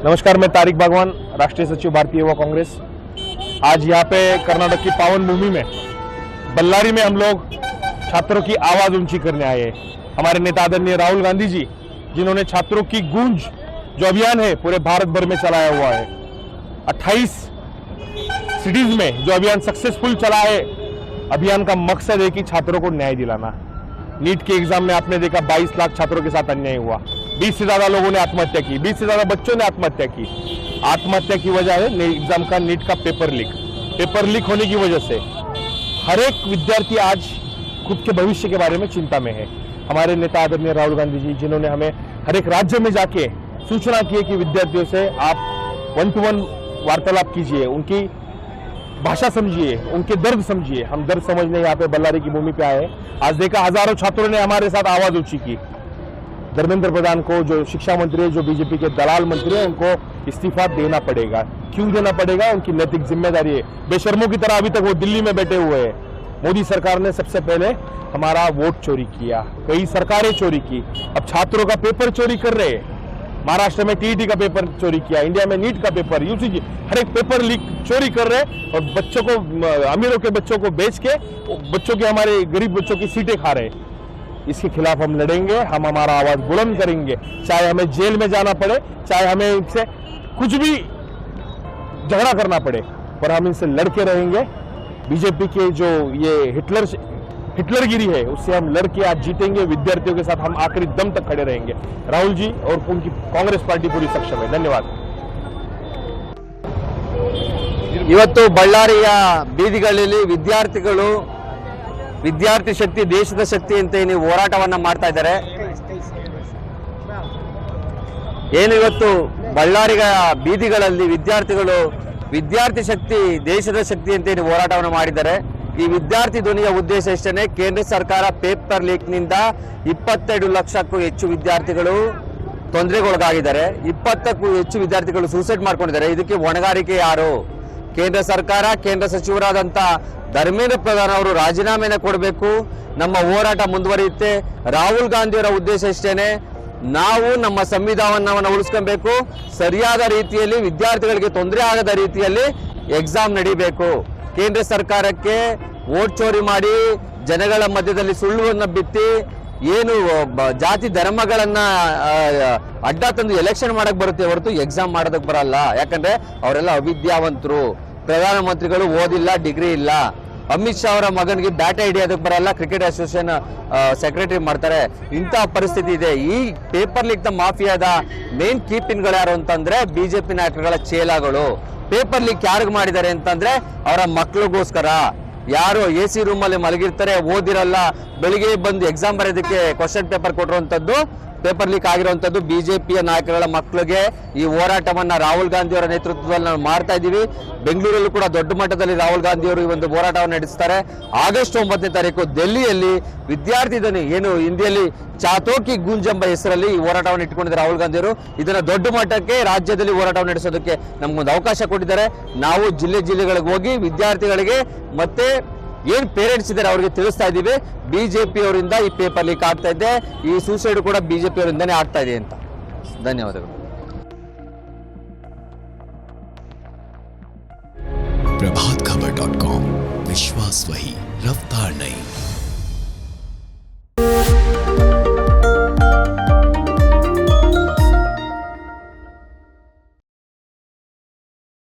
नमस्कार, मैं तारिक बागवान, राष्ट्रीय सचिव भारतीय युवा कांग्रेस। आज यहाँ पे कर्नाटक की पावन भूमि में बल्लारी में हम लोग छात्रों की आवाज ऊंची करने आए हैं। हमारे नेता आदरणीय राहुल गांधी जी, जिन्होंने छात्रों की गूंज जो अभियान है पूरे भारत भर में चलाया हुआ है, 28 सिटीज में जो अभियान सक्सेसफुल चला है, अभियान का मकसद है कि छात्रों को न्याय दिलाना। नीट के एग्जाम में आपने देखा 22 लाख छात्रों के साथ अन्याय हुआ, 20 से ज्यादा लोगों ने आत्महत्या की, 20 से ज्यादा बच्चों ने आत्महत्या की। आत्महत्या की वजह है एग्जाम का नीट का पेपर लीक होने की वजह से हर एक विद्यार्थी आज खुद के भविष्य के बारे में चिंता में है। हमारे नेता आदरणीय राहुल गांधी जी, जिन्होंने हमें हर एक राज्य में जाके सूचना की है कि विद्यार्थियों से आप 1-to-1 वार्तालाप कीजिए, उनकी भाषा समझिए, उनके दर्द समझिए। हम दर्द समझने यहाँ पे बल्लारी की भूमि पे आए। आज देखा हजारों छात्रों ने हमारे साथ आवाज ऊंची की। धर्मेंद्र प्रधान को, जो शिक्षा मंत्री है, जो बीजेपी के दलाल मंत्री है, उनको इस्तीफा देना पड़ेगा। क्यों देना पड़ेगा? उनकी नैतिक जिम्मेदारी है। बेशर्मों की तरह अभी तक वो दिल्ली में बैठे हुए हैं। मोदी सरकार ने सबसे पहले हमारा वोट चोरी किया, कई सरकारें चोरी की, अब छात्रों का पेपर चोरी कर रहे हैं। महाराष्ट्र में टीईटी का पेपर चोरी किया, इंडिया में नीट का पेपर, यूजीसी, हर एक पेपर लीक चोरी कर रहे हैं और बच्चों को, अमीरों के बच्चों को बेच के बच्चों के, हमारे गरीब बच्चों की सीटें खा रहे हैं। इसके खिलाफ हम लड़ेंगे, हम हमारा आवाज बुलंद करेंगे, चाहे हमें जेल में जाना पड़े, चाहे हमें इनसे कुछ भी झगड़ा करना पड़े, पर हम इनसे लड़के रहेंगे। बीजेपी के जो ये हिटलरगिरी है, उससे हम लड़के आज जीतेंगे। विद्यार्थियों के साथ हम आखिरी दम तक खड़े रहेंगे। राहुल जी और उनकी कांग्रेस पार्टी पूरी सक्षम है। धन्यवाद। ಇವತ್ತು ಬಳ್ಳಾರಿಯ ಬೀದಿಗಳಲ್ಲಿ ವಿದ್ಯಾರ್ಥಿಗಳು ವಿದ್ಯಾರ್ಥಿ ಶಕ್ತಿ ದೇಶದ ಶಕ್ತಿ ಅಂತ ಏನು ಹೋರಾಟವನ್ನ ಮಾಡ್ತಾ ಇದ್ದಾರೆ. ಏನು ಇವತ್ತು ಬಳ್ಳಾರಿಯ ಬೀದಿಗಳಲ್ಲಿ ವಿದ್ಯಾರ್ಥಿಗಳು ವಿದ್ಯಾರ್ಥಿ ಶಕ್ತಿ ದೇಶದ ಶಕ್ತಿ ಅಂತ ಏನು ಹೋರಾಟವನ್ನು ಮಾಡಿದ್ದಾರೆ. ಈ ವಿದ್ಯಾರ್ಥಿ ಧ್ವನಿಯ ಉದ್ದೇಶ ಇಷ್ಟೇ, ಕೇಂದ್ರ ಸರ್ಕಾರ ಪೇಪರ್ ಲೀಕ್ ನಿಂದ 22 ಲಕ್ಷಕ್ಕೂ ಹೆಚ್ಚು ವಿದ್ಯಾರ್ಥಿಗಳು ತೊಂದರೆಗೊಳಗಾಗಿದ್ದಾರೆ. 20ಕ್ಕೂ ಹೆಚ್ಚು ವಿದ್ಯಾರ್ಥಿಗಳು ಸೂಸೈಡ್ ಮಾಡ್ಕೊಂಡಿದ್ದಾರೆ. ಇದಕ್ಕೆ ಹೊಣೆಗಾರಿಕೆ ಯಾರು? ಕೇಂದ್ರ ಸರ್ಕಾರ, ಕೇಂದ್ರ ಸಚಿವರಾದಂಥ ಧರ್ಮೇಂದ್ರ ಪ್ರಧಾನ್ ಅವರು ರಾಜೀನಾಮೆನ ಕೊಡಬೇಕು. ನಮ್ಮ ಹೋರಾಟ ಮುಂದುವರಿಯುತ್ತೆ. ರಾಹುಲ್ ಗಾಂಧಿಯವರ ಉದ್ದೇಶ ಇಷ್ಟೇನೆ, ನಾವು ನಮ್ಮ ಸಂವಿಧಾನವನ್ನು ಉಳಿಸ್ಕೊಬೇಕು, ಸರಿಯಾದ ರೀತಿಯಲ್ಲಿ ವಿದ್ಯಾರ್ಥಿಗಳಿಗೆ ತೊಂದರೆ ಆಗದ ರೀತಿಯಲ್ಲಿ ಎಕ್ಸಾಮ್ ನಡೀಬೇಕು. ಕೇಂದ್ರ ಸರ್ಕಾರಕ್ಕೆ ವೋಟ್ ಚೋರಿ ಮಾಡಿ ಜನಗಳ ಮಧ್ಯದಲ್ಲಿ ಸುಳ್ಳುವನ್ನು ಬಿತ್ತಿ ಏನು ಜಾತಿ ಧರ್ಮಗಳನ್ನ ಅಡ್ಡ ತಂದು ಎಲೆಕ್ಷನ್ ಮಾಡಕ್ ಬರುತ್ತೆ ಹೊರತು ಎಕ್ಸಾಮ್ ಮಾಡೋದಕ್ಕೆ ಬರಲ್ಲ. ಯಾಕಂದ್ರೆ ಅವರೆಲ್ಲ ಅವಿದ್ಯಾವಂತರು. ಪ್ರಧಾನಮಂತ್ರಿಗಳು ಓದಿಲ್ಲ, ಡಿಗ್ರಿ ಇಲ್ಲ. ಅಮಿತ್ ಶಾ ಅವರ ಮಗನಿಗೆ ಬ್ಯಾಟ್ ಹಿಡಿಯೋದಕ್ಕೆ ಬರಲ್ಲ, ಕ್ರಿಕೆಟ್ ಅಸೋಸಿಯೇಷನ್ ಸೆಕ್ರೆಟರಿ ಮಾಡ್ತಾರೆ. ಇಂತಹ ಪರಿಸ್ಥಿತಿ ಇದೆ. ಈ ಪೇಪರ್ ಲೀಕ್ ದ ಮಾಫಿಯಾದ ಮೇನ್ ಕೀಪಿನ್ಗಳು ಯಾರು ಅಂತಂದ್ರೆ ಬಿಜೆಪಿ ನಾಯಕರುಗಳ ಚೇಲಾಗಳು. ಪೇಪರ್ ಲೀಕ್ ಯಾರಿಗೆ ಮಾಡಿದ್ದಾರೆ ಅಂತಂದ್ರೆ ಅವರ ಮಕ್ಕಳಿಗೋಸ್ಕರ. ಯಾರು AC ರೂಮಲ್ಲಿ ಮಲಗಿರ್ತಾರೆ, ಓದಿರಲ್ಲ, ಬೆಳಿಗ್ಗೆ ಬಂದು ಎಕ್ಸಾಮ್ ಬರೆಯೋದಕ್ಕೆ ಕ್ವಶನ್ ಪೇಪರ್ ಕೊಟ್ಟಿರುವಂತದ್ದು, ಪೇಪರ್ ಲೀಕ್ ಆಗಿರುವಂತದ್ದು ಬಿಜೆಪಿಯ ನಾಯಕರುಗಳ ಮಕ್ಕಳಿಗೆ. ಈ ಹೋರಾಟವನ್ನ ರಾಹುಲ್ ಗಾಂಧಿ ಅವರ ನೇತೃತ್ವದಲ್ಲಿ ನಾವು ಮಾಡ್ತಾ ಇದ್ದೀವಿ. ಬೆಂಗಳೂರಲ್ಲೂ ಕೂಡ ದೊಡ್ಡ ಮಟ್ಟದಲ್ಲಿ ರಾಹುಲ್ ಗಾಂಧಿ ಅವರು ಈ ಒಂದು ಹೋರಾಟವನ್ನು ನಡೆಸ್ತಾರೆ. ಆಗಸ್ಟ್ 9ನೇ ತಾರೀಕು ಡೆಲ್ಲಿಯಲ್ಲಿ ವಿದ್ಯಾರ್ಥಿ ಧ್ವನಿ, ಏನು ಹಿಂದಿಯಲ್ಲಿ ಚಾತೋಕಿ ಗೂಂಜ್ ಎಂಬ ಹೆಸರಲ್ಲಿ ಈ ಹೋರಾಟವನ್ನು ಇಟ್ಟುಕೊಂಡಿದ್ದಾರೆ ರಾಹುಲ್ ಗಾಂಧಿ ಅವರು. ಇದನ್ನ ದೊಡ್ಡ ಮಟ್ಟಕ್ಕೆ ರಾಜ್ಯದಲ್ಲಿ ಹೋರಾಟವನ್ನು ನಡೆಸೋದಕ್ಕೆ ನಮ್ಗೊಂದು ಅವಕಾಶ ಕೊಟ್ಟಿದ್ದಾರೆ. ನಾವು ಜಿಲ್ಲೆಗಳಿಗೆ ಹೋಗಿ ವಿದ್ಯಾರ್ಥಿಗಳಿಗೆ ಮತ್ತೆ ಏನ್ ಪೇರೆಂಟ್ಸ್ ಇದ್ದಾರೆ ಅವರಿಗೆ ತಿಳಿಸ್ತಾ ಇದ್ದೀವಿ, ಬಿಜೆಪಿ ಅವರಿಂದ ಈ ಪೇಪರ್ ಲೀಕ್ ಆಗ್ತಾ ಇದೆ, ಈ ಸೂಸೈಡ್ ಕೂಡ ಬಿಜೆಪಿ ಅವರಿಂದಾನೇ ಆಗ್ತಾ ಇದೆ ಅಂತ. ಧನ್ಯವಾದಗಳು. प्रभातखबर.com, विश्वास वही, रफ्तार नहीं।